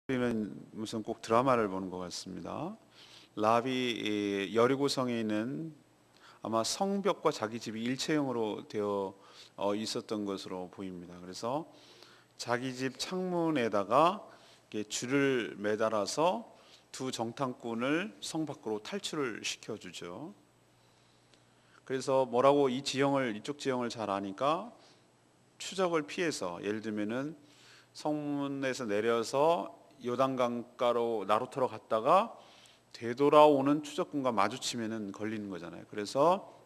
우리는 무슨 꼭 드라마를 보는 것 같습니다. 라합이 여리고성에 있는 아마 성벽과 자기 집이 일체형으로 되어 있었던 것으로 보입니다. 그래서 자기 집 창문에다가 이렇게 줄을 매달아서 두 정탐꾼을 성 밖으로 탈출을 시켜주죠. 그래서 뭐라고 이쪽 지형을 잘 아니까 추적을 피해서, 예를 들면은 성문에서 내려서 요단강가로 나루터로 갔다가 되돌아오는 추적군과 마주치면은 걸리는 거잖아요. 그래서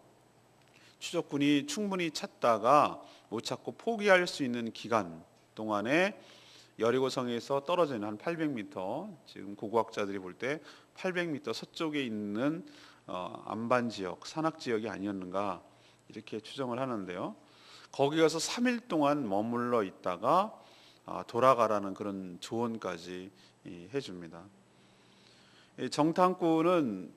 추적군이 충분히 찾다가 못 찾고 포기할 수 있는 기간 동안에 여리고성에서 떨어져 있는 한 800m, 지금 고고학자들이 볼 때 800m 서쪽에 있는 안반 지역, 산악 지역이 아니었는가 이렇게 추정을 하는데요. 거기 가서 3일 동안 머물러 있다가 돌아가라는 그런 조언까지 해줍니다. 정탐꾼은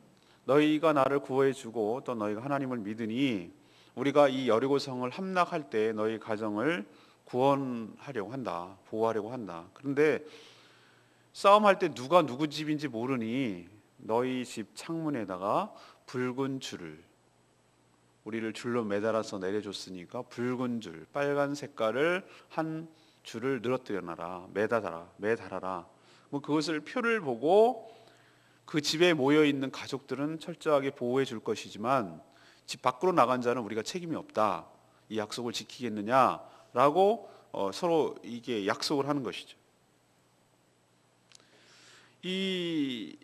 너희가 나를 구해주고 또 너희가 하나님을 믿으니 우리가 이 여리고성을 함락할 때 너희 가정을 구원하려고 한다, 보호하려고 한다. 그런데 싸움할 때 누가 누구 집인지 모르니 너희 집 창문에다가 붉은 줄을, 우리를 줄로 매달아서 내려줬으니까 붉은 줄, 빨간 색깔을 한 줄을 늘어뜨려놔라, 매달아라. 뭐 그것을 표를 보고 그 집에 모여 있는 가족들은 철저하게 보호해 줄 것이지만 집 밖으로 나간 자는 우리가 책임이 없다. 이 약속을 지키겠느냐라고 서로 이게 약속을 하는 것이죠. 이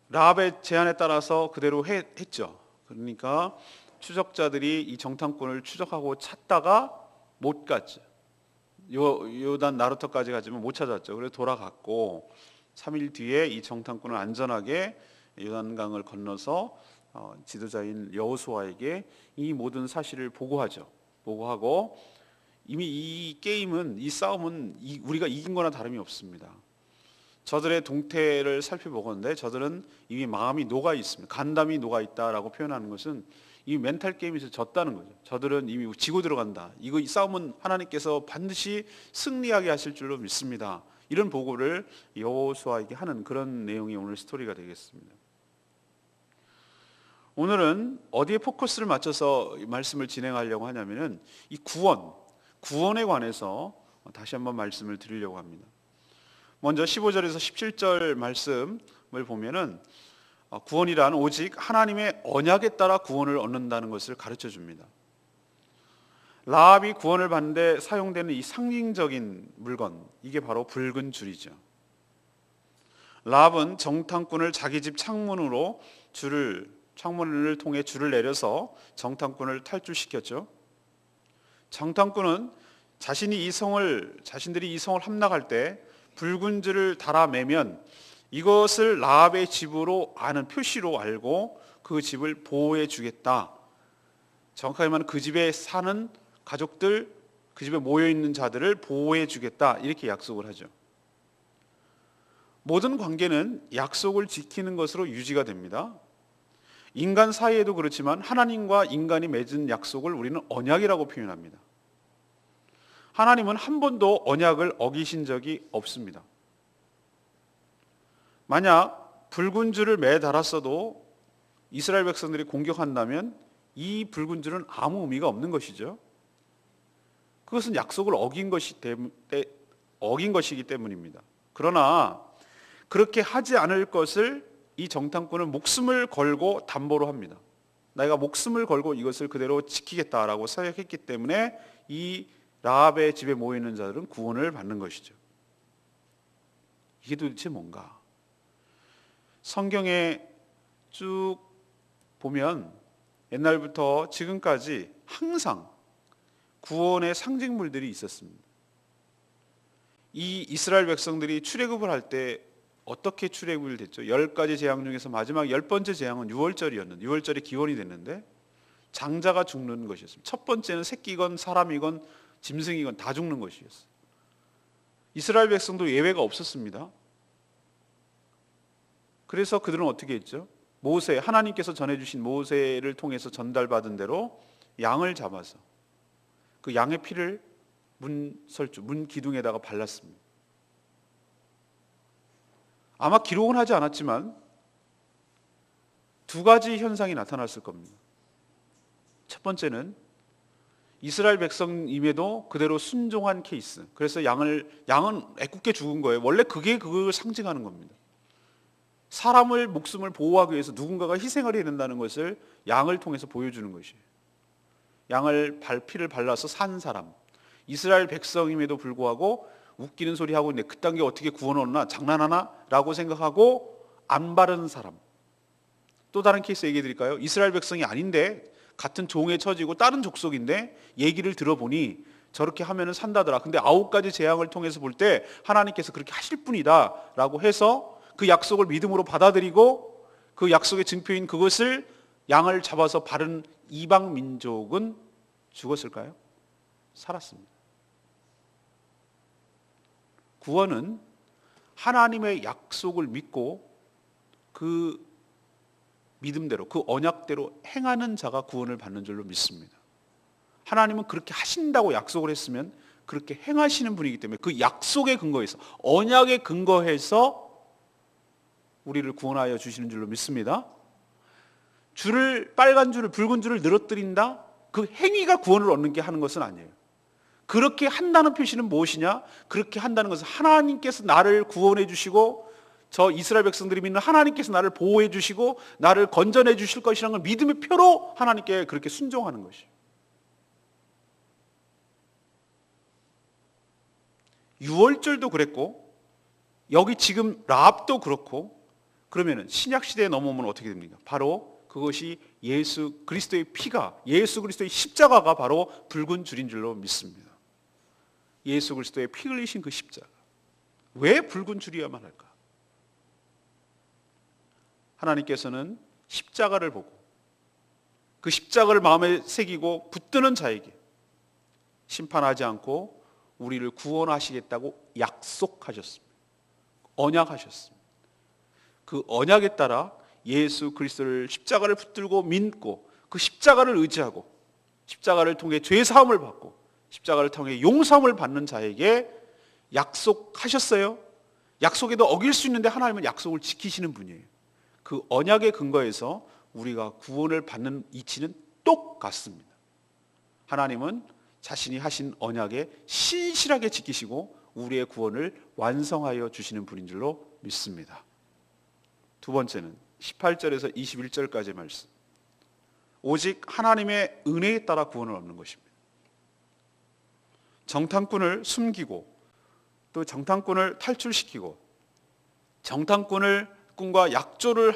라합의 제안에 따라서 그대로 했죠. 그러니까 추적자들이 이 정탐꾼을 추적하고 찾다가 못 갔죠. 요단 나루터까지 가지만 못 찾았죠. 그래서 돌아갔고 3일 뒤에 이 정탐꾼은 안전하게 요단강을 건너서 지도자인 여호수아에게 이 모든 사실을 보고하죠. 보고하고 이미 이 게임은, 이 싸움은 우리가 이긴 거나 다름이 없습니다. 저들의 동태를 살펴보건대 저들은 이미 마음이 녹아 있습니다. 간담이 녹아 있다라고 표현하는 것은 이 멘탈 게임에서 졌다는 거죠. 저들은 이미 지고 들어간다. 이 싸움은 하나님께서 반드시 승리하게 하실 줄로 믿습니다. 이런 보고를 여호수아에게 하는 그런 내용이 오늘 스토리가 되겠습니다. 오늘은 어디에 포커스를 맞춰서 말씀을 진행하려고 하냐면은 이 구원에 관해서 다시 한번 말씀을 드리려고 합니다. 먼저 15절에서 17절 말씀을 보면은 구원이란 오직 하나님의 언약에 따라 구원을 얻는다는 것을 가르쳐 줍니다. 라합이 구원을 받는데 사용되는 이 상징적인 물건, 이게 바로 붉은 줄이죠. 라합은 정탐꾼을 자기 집 창문을 통해 줄을 내려서 정탐꾼을 탈출시켰죠. 정탐꾼은 자신들이 이 성을 함락할 때 붉은 줄을 달아매면 이것을 라합의 집으로 아는 표시로 알고 그 집을 보호해 주겠다. 정확하게 말하면 그 집에 사는 가족들, 그 집에 모여 있는 자들을 보호해 주겠다. 이렇게 약속을 하죠. 모든 관계는 약속을 지키는 것으로 유지가 됩니다. 인간 사이에도 그렇지만 하나님과 인간이 맺은 약속을 우리는 언약이라고 표현합니다. 하나님은 한 번도 언약을 어기신 적이 없습니다. 만약 붉은 줄을 매달았어도 이스라엘 백성들이 공격한다면 이 붉은 줄은 아무 의미가 없는 것이죠. 그것은 약속을 어긴 것이기 때문입니다. 그러나 그렇게 하지 않을 것을 이 정탐꾼은 목숨을 걸고 담보로 합니다. 내가 목숨을 걸고 이것을 그대로 지키겠다라고 사역했기 때문에 이 라합의 집에 모이는 자들은 구원을 받는 것이죠. 이게 도대체 뭔가? 성경에 쭉 보면 옛날부터 지금까지 항상 구원의 상징물들이 있었습니다. 이 이스라엘 백성들이 출애굽을 할 때 어떻게 출애굽을 됐죠? 10가지 재앙 중에서 마지막 10번째 재앙은 유월절이었는데, 유월절이 기원이 됐는데 장자가 죽는 것이었습니다. 첫 번째는 새끼건 사람이건 짐승이건 다 죽는 것이었어요. 이스라엘 백성도 예외가 없었습니다. 그래서 그들은 어떻게 했죠? 하나님께서 전해주신 모세를 통해서 전달받은 대로 양을 잡아서 그 양의 피를 문 기둥에다가 발랐습니다. 아마 기록은 하지 않았지만 두 가지 현상이 나타났을 겁니다. 첫 번째는 이스라엘 백성임에도 그대로 순종한 케이스. 그래서 양은 애꿎게 죽은 거예요. 원래 그게 그걸 상징하는 겁니다. 사람을 목숨을 보호하기 위해서 누군가가 희생을 해야 된다는 것을 양을 통해서 보여주는 것이에요. 양을 피를 발라서 산 사람. 이스라엘 백성임에도 불구하고 웃기는 소리 하고 있는데 그딴 게 어떻게 구원 얻나? 장난하나? 라고 생각하고 안 바른 사람. 또 다른 케이스 얘기해 드릴까요? 이스라엘 백성이 아닌데 같은 종에 처지고 다른 족속인데 얘기를 들어보니 저렇게 하면은 산다더라. 근데 9가지 재앙을 통해서 볼 때 하나님께서 그렇게 하실 분이다 라고 해서 그 약속을 믿음으로 받아들이고 그 약속의 증표인 그것을 양을 잡아서 바른 이방 민족은 죽었을까요? 살았습니다. 구원은 하나님의 약속을 믿고 그 믿음대로 그 언약대로 행하는 자가 구원을 받는 줄로 믿습니다. 하나님은 그렇게 하신다고 약속을 했으면 그렇게 행하시는 분이기 때문에 그 약속의 근거에서 언약의 근거해서 우리를 구원하여 주시는 줄로 믿습니다. 빨간 줄을 붉은 줄을 늘어뜨린다? 그 행위가 구원을 얻는 게 하는 것은 아니에요. 그렇게 한다는 표시는 무엇이냐? 그렇게 한다는 것은 하나님께서 나를 구원해 주시고 저 이스라엘 백성들이 믿는 하나님께서 나를 보호해 주시고 나를 건져내 주실 것이라는 걸 믿음의 표로 하나님께 그렇게 순종하는 것이에요. 유월절도 그랬고 여기 지금 라합도 그렇고 그러면은 신약 시대에 넘어오면 어떻게 됩니까? 바로 그것이 예수 그리스도의 피가 예수 그리스도의 십자가가 바로 붉은 줄인 줄로 믿습니다. 예수 그리스도의 피 흘리신 그 십자가. 왜 붉은 줄이야만 할까? 하나님께서는 십자가를 보고 그 십자가를 마음에 새기고 붙드는 자에게 심판하지 않고 우리를 구원하시겠다고 약속하셨습니다. 언약하셨습니다. 그 언약에 따라 예수 그리스도를 십자가를 붙들고 믿고 그 십자가를 의지하고 십자가를 통해 죄 사함을 받고 십자가를 통해 용서함을 받는 자에게 약속하셨어요. 약속에도 어길 수 있는데 하나님은 약속을 지키시는 분이에요. 그 언약의 근거에서 우리가 구원을 받는 이치는 똑같습니다. 하나님은 자신이 하신 언약에 신실하게 지키시고 우리의 구원을 완성하여 주시는 분인 줄로 믿습니다. 두 번째는 18절에서 21절까지의 말씀. 오직 하나님의 은혜에 따라 구원을 얻는 것입니다. 정탐꾼을 숨기고 또 정탐꾼을 탈출시키고 정탐꾼과 약조를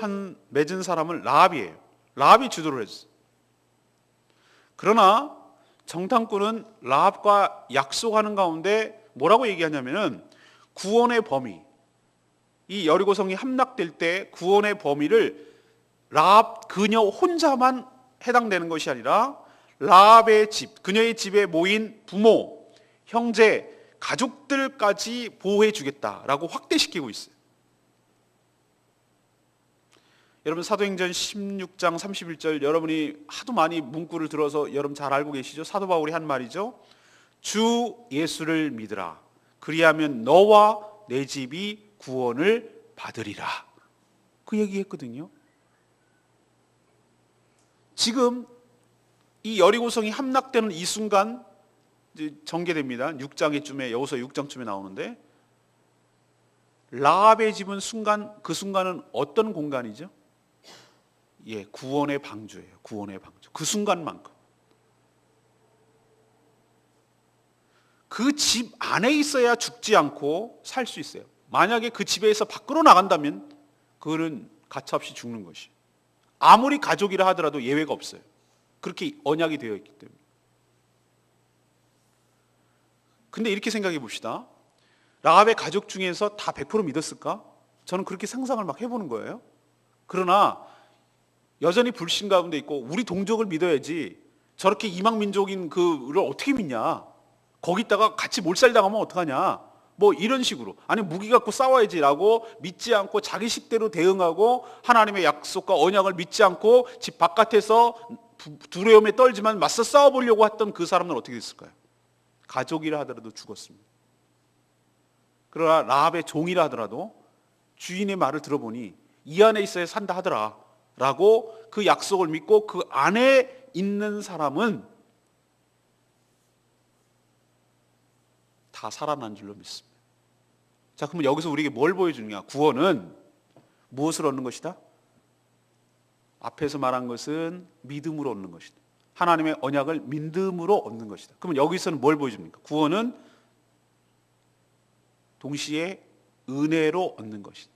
맺은 사람은 라합이에요. 라합이 주도를 했어요. 그러나 정탐꾼은 라합과 약속하는 가운데 뭐라고 얘기하냐면은 구원의 범위, 이 여리고성이 함락될 때 구원의 범위를 라합 그녀 혼자만 해당되는 것이 아니라 라합의 집, 그녀의 집에 모인 부모, 형제, 가족들까지 보호해 주겠다라고 확대시키고 있어요. 여러분 사도행전 16장 31절 여러분이 하도 많이 문구를 들어서 여러분 잘 알고 계시죠? 사도 바울이 한 말이죠. 주 예수를 믿으라. 그리하면 너와 내 집이 구원을 받으리라. 그 얘기했거든요. 지금 이 여리고성이 함락되는 이 순간 이제 전개됩니다. 6장쯤에 여호수아 6장쯤에 나오는데 라합의 집은 그 순간은 어떤 공간이죠? 예, 구원의 방주예요. 구원의 방주. 그 순간만큼. 그 집 안에 있어야 죽지 않고 살 수 있어요. 만약에 그 집에서 밖으로 나간다면 그거는 가차없이 죽는 것이. 아무리 가족이라 하더라도 예외가 없어요. 그렇게 언약이 되어 있기 때문에. 근데 이렇게 생각해 봅시다. 라합의 가족 중에서 다 100% 믿었을까? 저는 그렇게 상상을 막 해보는 거예요. 그러나 여전히 불신 가운데 있고 우리 동족을 믿어야지 저렇게 이방 민족인 그를 어떻게 믿냐? 거기다가 같이 몰살당하면 어떡하냐? 뭐 이런 식으로 아니 무기 갖고 싸워야지라고 믿지 않고 자기식대로 대응하고 하나님의 약속과 언약을 믿지 않고 집 바깥에서 두려움에 떨지만 맞서 싸워보려고 했던 그 사람은 어떻게 됐을까요? 가족이라 하더라도 죽었습니다. 그러나 라합의 종이라 하더라도 주인의 말을 들어보니 이 안에 있어야 산다 하더라 라고 그 약속을 믿고 그 안에 있는 사람은 다 살아난 줄로 믿습니다. 자, 그러면 여기서 우리에게 뭘 보여주느냐? 구원은 무엇을 얻는 것이다? 앞에서 말한 것은 믿음으로 얻는 것이다. 하나님의 언약을 믿음으로 얻는 것이다. 그러면 여기서는 뭘 보여줍니까? 구원은 동시에 은혜로 얻는 것이다.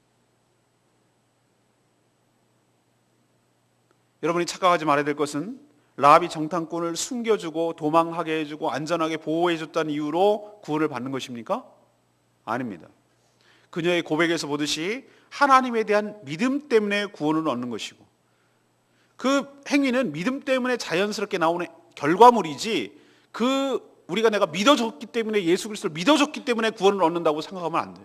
여러분이 착각하지 말아야 될 것은 라합이 정탐꾼을 숨겨주고 도망하게 해주고 안전하게 보호해줬다는 이유로 구원을 받는 것입니까? 아닙니다. 그녀의 고백에서 보듯이 하나님에 대한 믿음 때문에 구원을 얻는 것이고, 그 행위는 믿음 때문에 자연스럽게 나오는 결과물이지, 우리가 내가 믿어줬기 때문에, 예수 그리스도를 믿어줬기 때문에 구원을 얻는다고 생각하면 안 돼.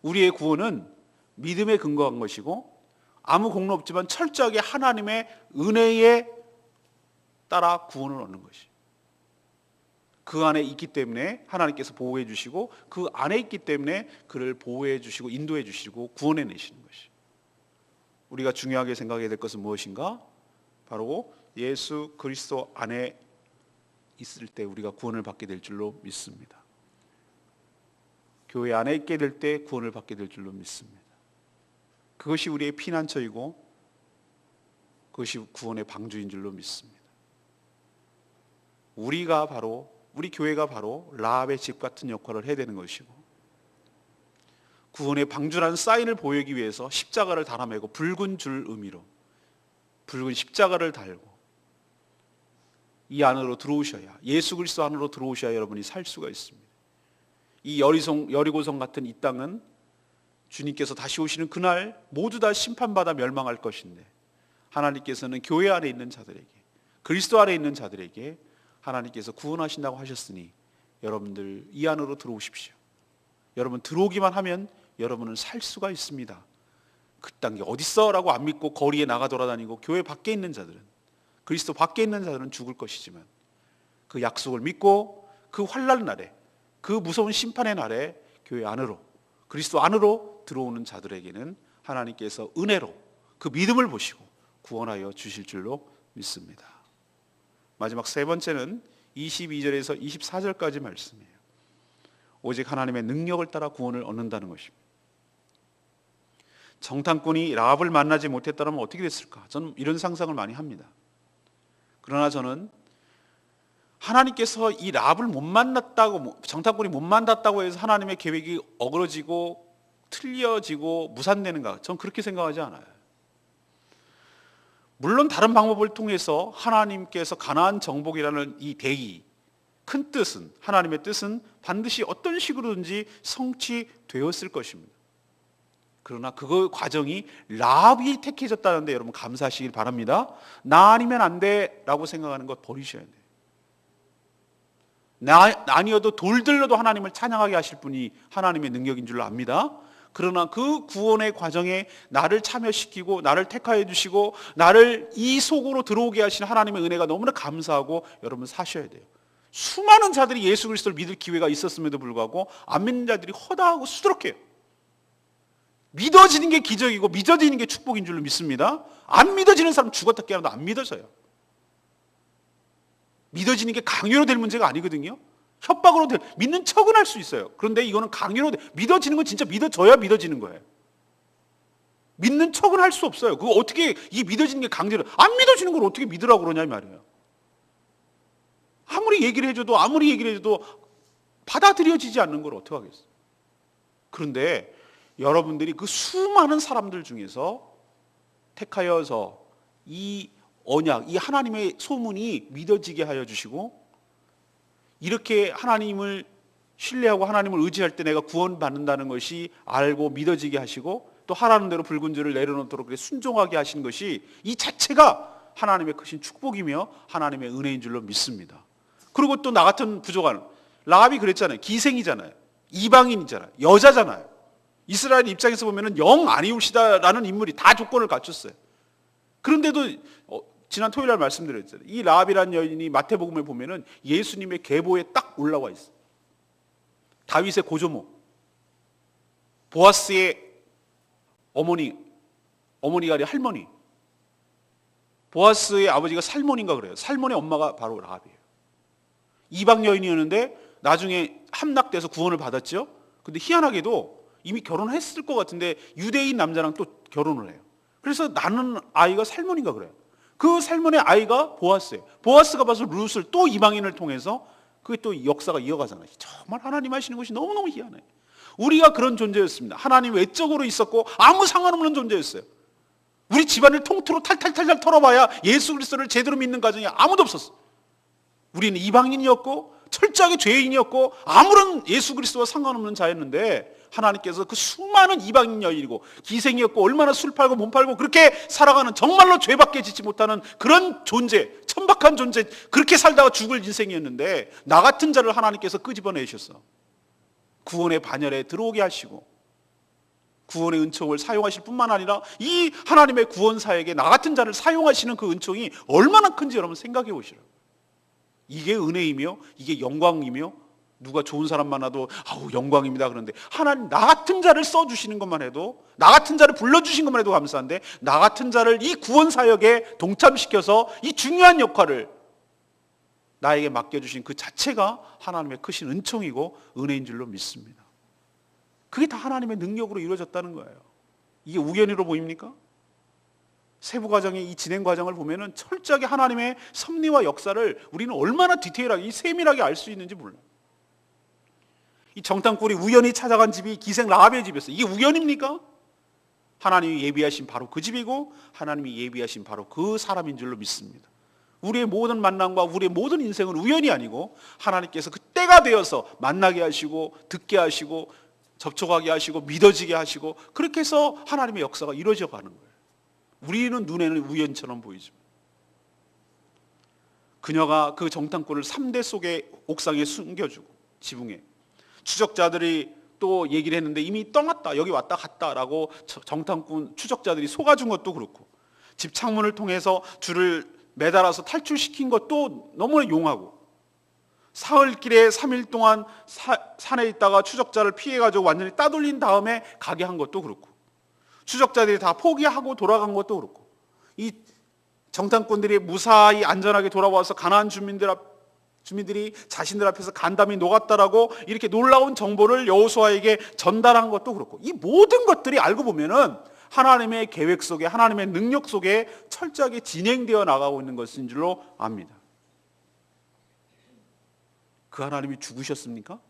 우리의 구원은 믿음에 근거한 것이고, 아무 공로 없지만 철저하게 하나님의 은혜에 따라 구원을 얻는 것이. 그 안에 있기 때문에 하나님께서 보호해 주시고, 그 안에 있기 때문에 그를 보호해 주시고 인도해 주시고 구원해 내시는 것이. 우리가 중요하게 생각해야 될 것은 무엇인가? 바로 예수 그리스도 안에 있을 때 우리가 구원을 받게 될 줄로 믿습니다. 교회 안에 있게 될 때 구원을 받게 될 줄로 믿습니다. 그것이 우리의 피난처이고 그것이 구원의 방주인 줄로 믿습니다. 우리 교회가 바로 라합의 집 같은 역할을 해야 되는 것이고, 구원의 방주라는 사인을 보이기 위해서 십자가를 달아매고 붉은 줄 의미로 붉은 십자가를 달고 이 안으로 들어오셔야, 예수 그리스도 안으로 들어오셔야 여러분이 살 수가 있습니다. 이 여리고성 같은 이 땅은 주님께서 다시 오시는 그날 모두 다 심판받아 멸망할 것인데, 하나님께서는 교회 안에 있는 자들에게, 그리스도 안에 있는 자들에게 하나님께서 구원하신다고 하셨으니 여러분들 이 안으로 들어오십시오. 여러분 들어오기만 하면 여러분은 살 수가 있습니다. 그딴 게 어딨어? 라고 안 믿고 거리에 나가 돌아다니고 교회 밖에 있는 자들은, 그리스도 밖에 있는 자들은 죽을 것이지만, 그 약속을 믿고 그 환난 날에, 그 무서운 심판의 날에 교회 안으로, 그리스도 안으로 들어오는 자들에게는 하나님께서 은혜로 그 믿음을 보시고 구원하여 주실 줄로 믿습니다. 마지막 세 번째는 22절에서 24절까지 말씀이에요. 오직 하나님의 능력을 따라 구원을 얻는다는 것입니다. 정탐꾼이 라합을 만나지 못했다면 어떻게 됐을까? 저는 이런 상상을 많이 합니다. 그러나 저는 하나님께서 이 라합을 못 만났다고, 정탐꾼이 못 만났다고 해서 하나님의 계획이 어그러지고 틀려지고 무산되는가? 저는 그렇게 생각하지 않아요. 물론 다른 방법을 통해서 하나님께서 가나안 정복이라는 이 대의, 큰 뜻은, 하나님의 뜻은 반드시 어떤 식으로든지 성취되었을 것입니다. 그러나 그 과정이 라합이 택해졌다는데 여러분 감사하시길 바랍니다. 나 아니면 안 돼 라고 생각하는 것 버리셔야 돼요. 나 아니어도 돌들로도 하나님을 찬양하게 하실 분이 하나님의 능력인 줄로 압니다. 그러나 그 구원의 과정에 나를 참여시키고 나를 택하여 주시고 나를 이 속으로 들어오게 하신 하나님의 은혜가 너무나 감사하고 여러분 사셔야 돼요. 수많은 자들이 예수 그리스도를 믿을 기회가 있었음에도 불구하고 안 믿는 자들이 허다하고 수두룩해요. 믿어지는 게 기적이고 믿어지는 게 축복인 줄로 믿습니다. 안 믿어지는 사람 죽었다 깨어나도 안 믿어져요. 믿어지는 게 강요로 될 문제가 아니거든요. 협박으로 믿는 척은 할 수 있어요. 그런데 이거는 강요로 믿어지는 건 진짜 믿어져야 믿어지는 거예요. 믿는 척은 할 수 없어요. 그거 어떻게 이 믿어지는 게 강제로, 안 믿어지는 걸 어떻게 믿으라고 그러냐 이 말이에요. 아무리 얘기를 해줘도 받아들여지지 않는 걸 어떻게 하겠어요. 그런데 여러분들이 그 수많은 사람들 중에서 택하여서 이 언약, 이 하나님의 소문이 믿어지게 하여 주시고, 이렇게 하나님을 신뢰하고 하나님을 의지할 때 내가 구원받는다는 것이 알고 믿어지게 하시고, 또 하라는 대로 붉은 줄을 내려놓도록 순종하게 하신 것이, 이 자체가 하나님의 크신 축복이며 하나님의 은혜인 줄로 믿습니다. 그리고 또 나 같은 부족한 라합이 그랬잖아요. 기생이잖아요. 이방인이잖아요. 여자잖아요. 이스라엘 입장에서 보면 영 아니옵시다라는 인물이 다 조건을 갖췄어요. 그런데도 지난 토요일 날 말씀드렸잖아요. 이 라합이라는 여인이 마태복음에 보면은 예수님의 계보에 딱 올라와 있어요. 다윗의 고조모. 보아스의 어머니가 아니라 할머니, 보아스의 아버지가 살몬인가 그래요. 살몬의 엄마가 바로 라합이에요. 이방 여인이었는데 나중에 함락돼서 구원을 받았죠. 근데 희한하게도 이미 결혼을 했을 것 같은데 유대인 남자랑 또 결혼을 해요. 그래서 낳는 아이가 살몬인가 그래요. 그 살몬의 아이가 보아스예요. 보아스가 봐서 룻을 또 이방인을 통해서 그게 또 역사가 이어가잖아요. 정말 하나님 하시는 것이 너무너무 희한해요. 우리가 그런 존재였습니다. 하나님 외적으로 있었고 아무 상관없는 존재였어요. 우리 집안을 통틀어 탈탈탈탈 털어봐야 예수 그리스도를 제대로 믿는 가정이 아무도 없었어요. 우리는 이방인이었고 철저하게 죄인이었고 아무런 예수 그리스도와 상관없는 자였는데 하나님께서 그 수많은 이방인 여인이고 기생이었고 얼마나 술 팔고 몸 팔고 그렇게 살아가는 정말로 죄밖에 짓지 못하는 그런 존재, 천박한 존재, 그렇게 살다가 죽을 인생이었는데 나 같은 자를 하나님께서 끄집어내셨어. 구원의 반열에 들어오게 하시고 구원의 은총을 사용하실 뿐만 아니라 이 하나님의 구원 사역에 나 같은 자를 사용하시는 그 은총이 얼마나 큰지 여러분 생각해 보시라고. 이게 은혜이며 이게 영광이며 누가 좋은 사람 만나도 아우 영광입니다 그런데 하나님 나 같은 자를 써주시는 것만 해도, 나 같은 자를 불러주신 것만 해도 감사한데 나 같은 자를 이 구원 사역에 동참시켜서 이 중요한 역할을 나에게 맡겨주신 그 자체가 하나님의 크신 은총이고 은혜인 줄로 믿습니다. 그게 다 하나님의 능력으로 이루어졌다는 거예요. 이게 우연으로 보입니까? 세부 과정의 이 진행 과정을 보면은 철저하게 하나님의 섭리와 역사를 우리는 얼마나 디테일하게, 세밀하게 알 수 있는지 몰라요. 이 정탐꾼이 우연히 찾아간 집이 기생 라합의 집이었어요. 이게 우연입니까? 하나님이 예비하신 바로 그 집이고 하나님이 예비하신 바로 그 사람인 줄로 믿습니다. 우리의 모든 만남과 우리의 모든 인생은 우연이 아니고 하나님께서 그 때가 되어서 만나게 하시고 듣게 하시고 접촉하게 하시고 믿어지게 하시고 그렇게 해서 하나님의 역사가 이루어져 가는 거예요. 우리는 눈에는 우연처럼 보이지만 그녀가 그 정탐꾼을 3대 속의 옥상에 숨겨주고 지붕에 추적자들이 또 얘기를 했는데 이미 떠났다 여기 왔다 갔다라고 정탐꾼 추적자들이 속아준 것도 그렇고 집 창문을 통해서 줄을 매달아서 탈출시킨 것도 너무나 용하고 사흘길에 3일 동안 산에 있다가 추적자를 피해가지고 완전히 따돌린 다음에 가게 한 것도 그렇고 추적자들이 다 포기하고 돌아간 것도 그렇고 이 정탐꾼들이 무사히 안전하게 돌아와서 가나안 주민들이 자신들 앞에서 간담이 녹았다라고 이렇게 놀라운 정보를 여호수아에게 전달한 것도 그렇고 이 모든 것들이 알고 보면은 하나님의 계획 속에 하나님의 능력 속에 철저하게 진행되어 나가고 있는 것인 줄로 압니다. 그 하나님이 죽으셨습니까?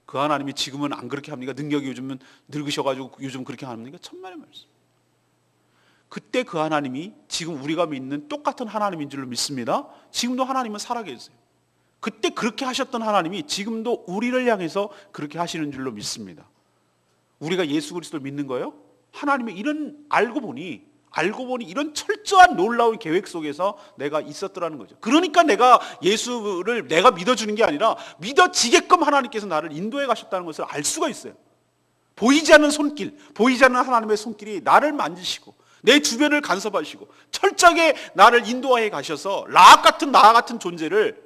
그 하나님이 지금은 안 그렇게 합니까? 능력이 요즘은 늙으셔가지고 요즘 그렇게 합니까? 천만의 말씀. 그때 그 하나님이 지금 우리가 믿는 똑같은 하나님인 줄로 믿습니다. 지금도 하나님은 살아계세요. 그때 그렇게 하셨던 하나님이 지금도 우리를 향해서 그렇게 하시는 줄로 믿습니다. 우리가 예수 그리스도를 믿는 거예요? 하나님의 이런 알고 보니 이런 철저한 놀라운 계획 속에서 내가 있었더라는 거죠. 그러니까 내가 예수를 내가 믿어주는 게 아니라 믿어지게끔 하나님께서 나를 인도해 가셨다는 것을 알 수가 있어요. 보이지 않는 손길, 보이지 않는 하나님의 손길이 나를 만지시고 내 주변을 간섭하시고 철저하게 나를 인도해 가셔서 나 같은 존재를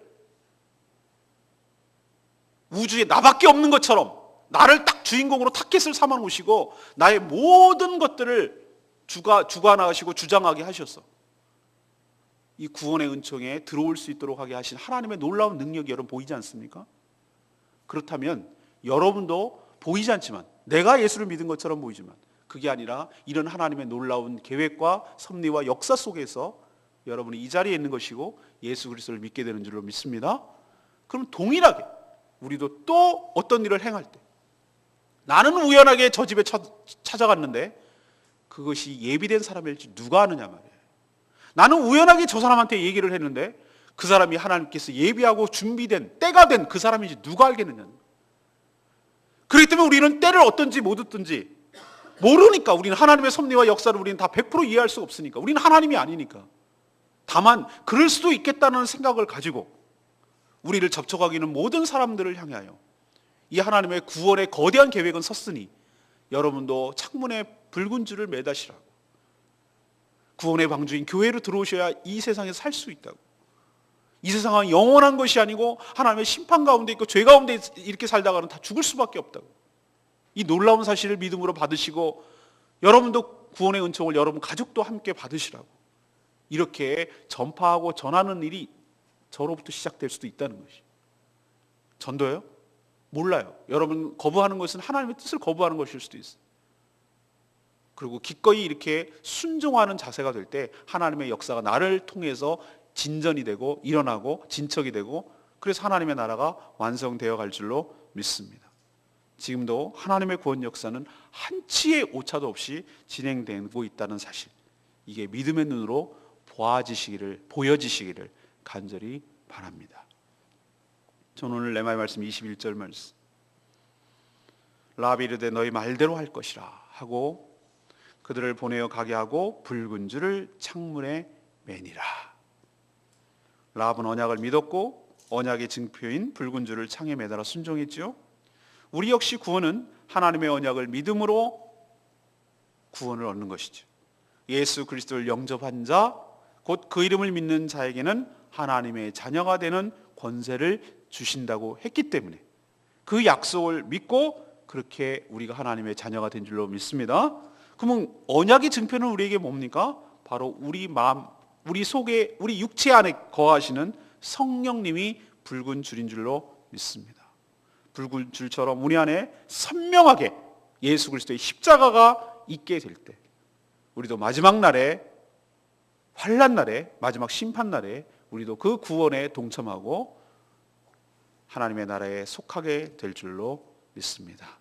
우주에 나밖에 없는 것처럼 나를 딱 주인공으로 타겟을 삼아 놓으시고 나의 모든 것들을 주관하시고 주장하게 하셔서 이 구원의 은총에 들어올 수 있도록 하게 하신 하나님의 놀라운 능력이 여러분 보이지 않습니까? 그렇다면 여러분도 보이지 않지만 내가 예수를 믿은 것처럼 보이지만 그게 아니라 이런 하나님의 놀라운 계획과 섭리와 역사 속에서 여러분이 이 자리에 있는 것이고 예수 그리스도를 믿게 되는 줄로 믿습니다. 그럼 동일하게 우리도 또 어떤 일을 행할 때 나는 우연하게 저 집에 찾아갔는데 그것이 예비된 사람일지 누가 아느냐 말이에요. 나는 우연하게 저 사람한테 얘기를 했는데 그 사람이 하나님께서 예비하고 준비된 때가 된 그 사람인지 누가 알겠느냐. 그렇기 때문에 우리는 때를 어떤지 못 얻든지 모르니까 우리는 하나님의 섭리와 역사를 우리는 다 100% 이해할 수가 없으니까 우리는 하나님이 아니니까 다만 그럴 수도 있겠다는 생각을 가지고 우리를 접촉하기는 모든 사람들을 향하여 이 하나님의 구원의 거대한 계획은 섰으니 여러분도 창문에 붉은 줄을 매다시라고 구원의 방주인 교회로 들어오셔야 이 세상에 살 수 있다고 이 세상은 영원한 것이 아니고 하나님의 심판 가운데 있고 죄 가운데 이렇게 살다가는 다 죽을 수밖에 없다고 이 놀라운 사실을 믿음으로 받으시고 여러분도 구원의 은총을 여러분 가족도 함께 받으시라고 이렇게 전파하고 전하는 일이 저로부터 시작될 수도 있다는 것이. 전도요? 몰라요. 여러분 거부하는 것은 하나님의 뜻을 거부하는 것일 수도 있어요. 그리고 기꺼이 이렇게 순종하는 자세가 될 때 하나님의 역사가 나를 통해서 진전이 되고 일어나고 진척이 되고 그래서 하나님의 나라가 완성되어 갈 줄로 믿습니다. 지금도 하나님의 구원 역사는 한치의 오차도 없이 진행되고 있다는 사실, 이게 믿음의 눈으로 보여지시기를 간절히 바랍니다. 저는 오늘 레마의 말씀 21절 말씀, 라합이 이르되 너희 말대로 할 것이라 하고 그들을 보내어 가게 하고 붉은 줄을 창문에 매니라. 라합은 언약을 믿었고 언약의 증표인 붉은 줄을 창에 매달아 순종했지요. 우리 역시 구원은 하나님의 언약을 믿음으로 구원을 얻는 것이죠. 예수 그리스도를 영접한 자, 곧 그 이름을 믿는 자에게는 하나님의 자녀가 되는 권세를 주신다고 했기 때문에 그 약속을 믿고 그렇게 우리가 하나님의 자녀가 된 줄로 믿습니다. 그러면 언약의 증표는 우리에게 뭡니까? 바로 우리 마음, 우리 속에, 우리 육체 안에 거하시는 성령님이 붉은 줄인 줄로 믿습니다. 붉은 줄처럼 우리 안에 선명하게 예수 그리스도의 십자가가 있게 될 때 우리도 마지막 날에, 환난 날에, 마지막 심판 날에 우리도 그 구원에 동참하고 하나님의 나라에 속하게 될 줄로 믿습니다.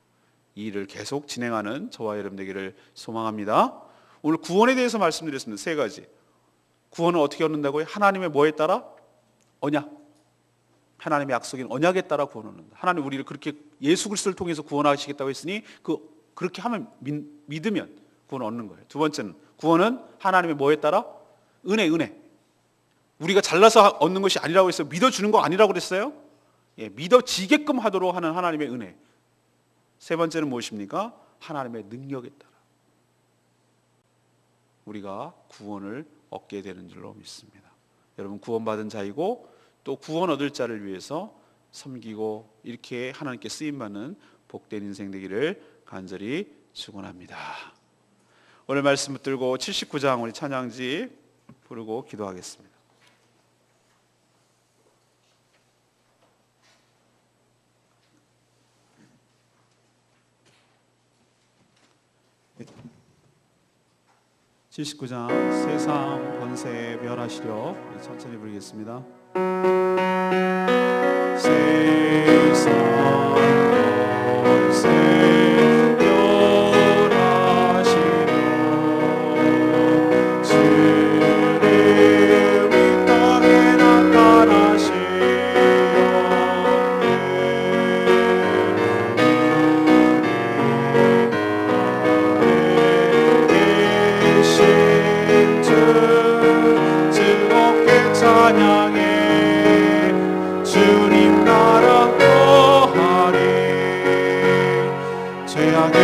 이 일을 계속 진행하는 저와 여러분 되기를 소망합니다. 오늘 구원에 대해서 말씀드렸습니다. 세 가지. 구원을 어떻게 얻는다고요? 하나님의 뭐에 따라? 언약. 하나님의 약속인 언약에 따라 구원을 얻는다. 하나님 우리를 그렇게 예수 그리스도를 통해서 구원하시겠다고 했으니 그렇게 하면 믿으면 구원을 얻는 거예요. 두 번째는 구원은 하나님의 뭐에 따라? 은혜. 우리가 잘나서 얻는 것이 아니라고 했어요. 믿어주는 거 아니라고 그랬어요. 믿어지게끔 하도록 하는 하나님의 은혜. 세 번째는 무엇입니까? 하나님의 능력에 따라 우리가 구원을 얻게 되는 줄로 믿습니다. 여러분 구원받은 자이고 또 구원 얻을 자를 위해서 섬기고 이렇게 하나님께 쓰임받는 복된 인생 되기를 간절히 축원합니다. 오늘 말씀 붙들고 79장 우리 찬양지 부르고 기도하겠습니다. 네. 79장 세상 권세 멸하시려 천천히 부르겠습니다. 세상 권세 멸하시려 주님 이 땅에 나타나시려 즐겁게 찬양해 주님 나라 거하리. 죄악을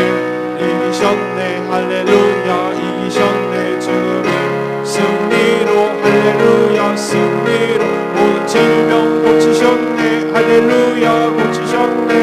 이기셨네 할렐루야 이기셨네 죽음을 승리로 할렐루야 승리로 모든 질병 고치셨네 할렐루야 고치셨네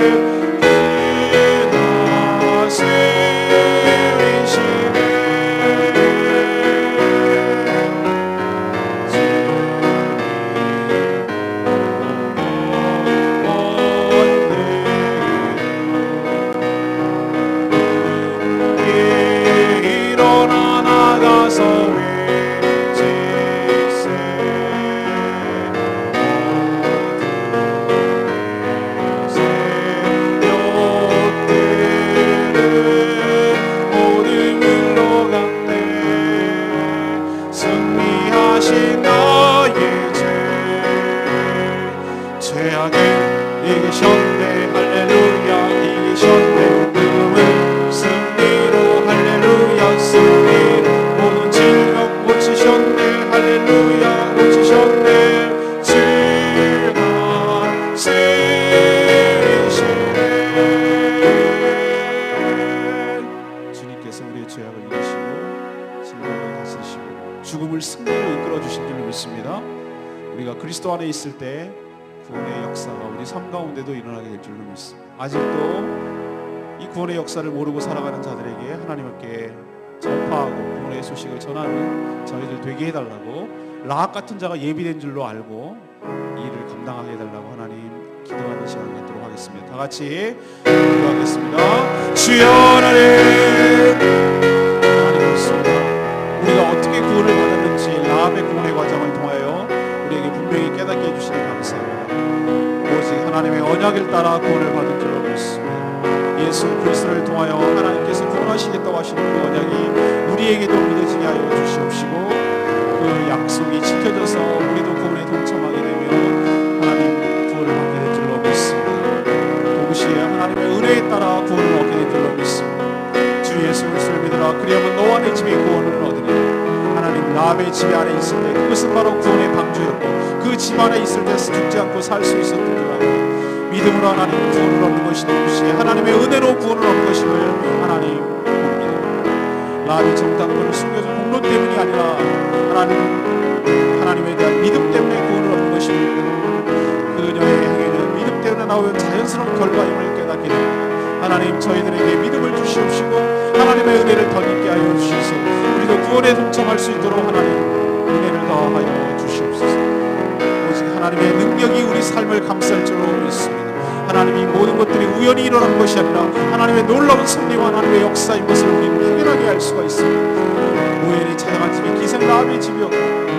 죽음을 승리로 이끌어 주신 줄로 믿습니다. 우리가 그리스도 안에 있을 때 구원의 역사가 우리 삶 가운데도 일어나게 될 줄로 믿습니다. 아직도 이 구원의 역사를 모르고 살아가는 자들에게 하나님께 전파하고 구원의 소식을 전하는 저희들 되게 해달라고, 라합 같은 자가 예비된 줄로 알고 이 일을 감당하게 해달라고 하나님 기도하는 시간을 갖도록 하겠습니다. 다 같이 기도하겠습니다. 주여 하나님, 그렇습니다. 우리가 어떻게 구원을 받았는지 라합의 구원의 과정을 통하여 우리에게 분명히 깨닫게 해주시니 감사합니다. 오직 하나님의 언약을 따라 구원을 받은 줄로 믿습니다. 예수 그리스도를 통하여 하나님께서 구원하시겠다고 하시는 그 언약이 우리에게도 믿어지게 하여 주시옵시고, 그 약속이 지켜져서 우리도 구원에 동참하게 되면 하나님 구원을 받게 될 줄로 믿습니다. 동시에 하나님의 은혜에 따라 구원을 얻게 될 줄로 믿습니다. 주 예수 그리스도를 믿으라. 그리하면 너와 내 집에 구원을 얻으리라. 하나님 라합의 집 안에 있을 때 그것은 바로 구원의 방주였고, 그 집 안에 있을 때 죽지 않고 살 수 있었던 줄 알고 믿음으로 하나님 구원을 얻는 것이 동시에 하나님의 은혜로 구원을 얻는 것임을 하나님 봅니다. 라합이 정탐꾼을 숨겨준 공로 때문이 아니라 하나님에 대한 믿음 때문에 구원을 얻는 것이고, 그녀의 행위는 믿음 때문에 나오는 자연스러운 결과임을 깨닫게 됩니다. 하나님 저희들에게 믿음을 주시옵시고 하나님의 은혜를 더 있게 하여 주시옵소서. 우리도 구원에 동참할 수 있도록 하나님 은혜를 더하여 주시옵소서. 오직 하나님의 능력이 우리 삶을 감쌀 줄로 믿습니다. 하나님이 모든 것들이 우연히 일어나는 것이 아니라 하나님의 놀라운 섭리와 하나님의 역사인 것을 우리는 확연하게 알 수가 있습니다. 우연히 찾아간 집이 기생 라합의 집이었고,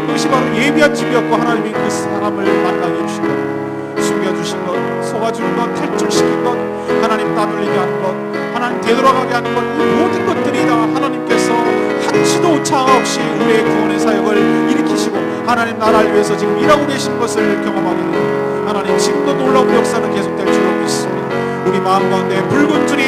그것이 바로 예비한 집이었고, 하나님이 그 사람을 만나게 해주신 것, 숨겨주신 것, 속아주는 것, 탈출시킨 것, 하나님 따돌리게 하는 것, 하나님 되돌아가게 하는 것, 이 모든 것들이 다 하나님께서 한치도 오차가 없이 우리의 구원의 사역을 일으키시고 하나님 나라를 위해서 지금 일하고 계신 것을 경험하게 됩니다. 하나님 지금도 놀라운 역사는 계속될 줄로 믿습니다. 우리 마음 가운데 붉은 줄이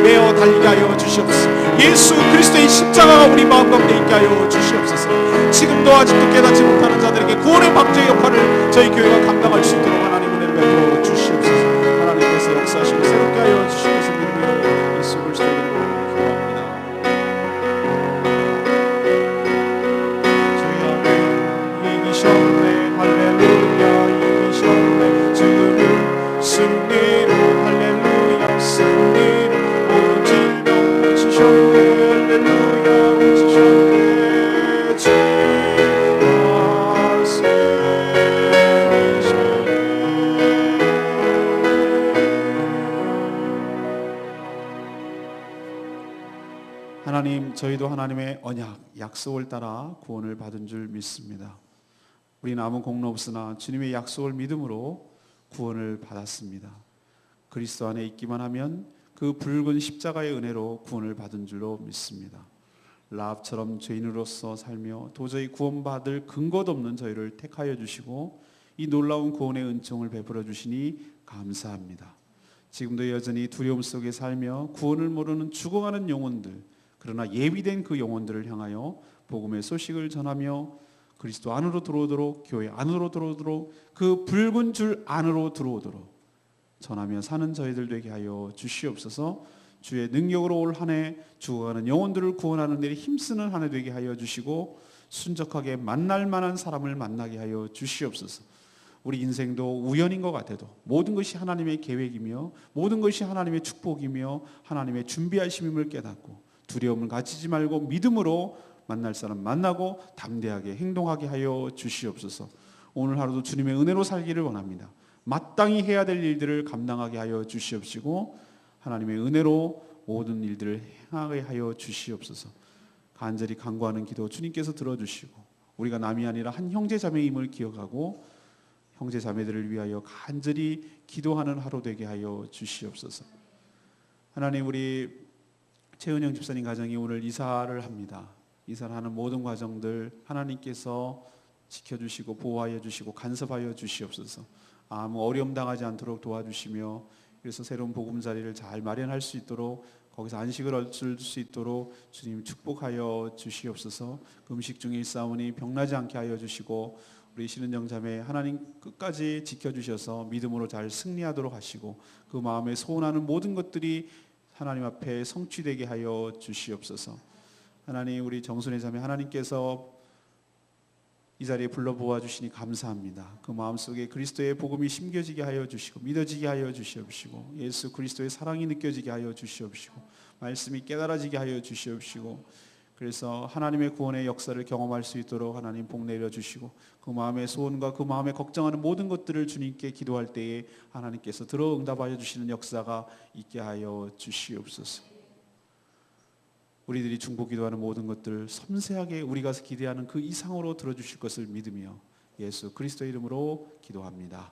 메어 달리게 하여 주시옵소서. 예수 그리스도의 십자가가 우리 마음 가운데 있게 하여 주시옵소서. 지금도 아직도 깨닫지 못하는 자들에게 구원의 방주의 역할을 저희 교회가 감당할 수 있도록 하나님 은혜를 베풀어 주시옵소서. 하나님께서 역사하시고 새롭게 하여 주시옵소서. 예수 그리스도의 이름으로 기도합니다. 주여 이기셨네 할렐루야, 이기셨네 주를 승리로 할렐루야, 승리로 모든 질병 고치셨네 할렐루야, 고치셨네 주가 승리셨네. 하나님 저희도 하나님의 언약 약속을 따라 구원을 받은 줄 믿습니다. 우리는 아무 공로 없으나 주님의 약속을 믿음으로 구원을 받았습니다. 그리스도 안에 있기만 하면 그 붉은 십자가의 은혜로 구원을 받은 줄로 믿습니다. 라합처럼 죄인으로서 살며 도저히 구원받을 근거도 없는 저희를 택하여 주시고 이 놀라운 구원의 은총을 베풀어 주시니 감사합니다. 지금도 여전히 두려움 속에 살며 구원을 모르는 죽어가는 영혼들, 그러나 예비된 그 영혼들을 향하여 복음의 소식을 전하며 그리스도 안으로 들어오도록, 교회 안으로 들어오도록, 그 붉은 줄 안으로 들어오도록 전하며 사는 저희들 되게 하여 주시옵소서. 주의 능력으로 올 한 해 죽어가는 영혼들을 구원하는 일에 힘쓰는 한 해 되게 하여 주시고, 순적하게 만날 만한 사람을 만나게 하여 주시옵소서. 우리 인생도 우연인 것 같아도 모든 것이 하나님의 계획이며 모든 것이 하나님의 축복이며 하나님의 준비하심임을 깨닫고 두려움을 가지지 말고 믿음으로 만날 사람 만나고 담대하게 행동하게 하여 주시옵소서. 오늘 하루도 주님의 은혜로 살기를 원합니다. 마땅히 해야 될 일들을 감당하게 하여 주시옵시고 하나님의 은혜로 모든 일들을 행하게 하여 주시옵소서. 간절히 간구하는 기도 주님께서 들어주시고 우리가 남이 아니라 한 형제 자매임을 기억하고 형제 자매들을 위하여 간절히 기도하는 하루 되게 하여 주시옵소서. 하나님, 우리 최은영 집사님 가정이 오늘 이사를 합니다. 이사를 하는 모든 과정들 하나님께서 지켜주시고 보호하여 주시고 간섭하여 주시옵소서. 아무 어려움 당하지 않도록 도와주시며 그래서 새로운 보금자리를 잘 마련할 수 있도록 거기서 안식을 얻을 수 있도록 주님 축복하여 주시옵소서. 음식 중에 있사오니 병나지 않게 하여 주시고 우리 신은정 자매 하나님 끝까지 지켜주셔서 믿음으로 잘 승리하도록 하시고 그 마음에 소원하는 모든 것들이 하나님 앞에 성취되게 하여 주시옵소서. 하나님, 우리 정순의 자매 하나님께서 이 자리에 불러 모아 주시니 감사합니다. 그 마음속에 그리스도의 복음이 심겨지게 하여 주시고 믿어지게 하여 주시옵시고 예수 그리스도의 사랑이 느껴지게 하여 주시옵시고 말씀이 깨달아지게 하여 주시옵시고 그래서 하나님의 구원의 역사를 경험할 수 있도록 하나님 복 내려 주시고 그 마음의 소원과 그 마음에 걱정하는 모든 것들을 주님께 기도할 때에 하나님께서 들어 응답하여 주시는 역사가 있게 하여 주시옵소서. 우리들이 중보 기도하는 모든 것들 섬세하게 우리가 기대하는 그 이상으로 들어주실 것을 믿으며 예수 그리스도의 이름으로 기도합니다.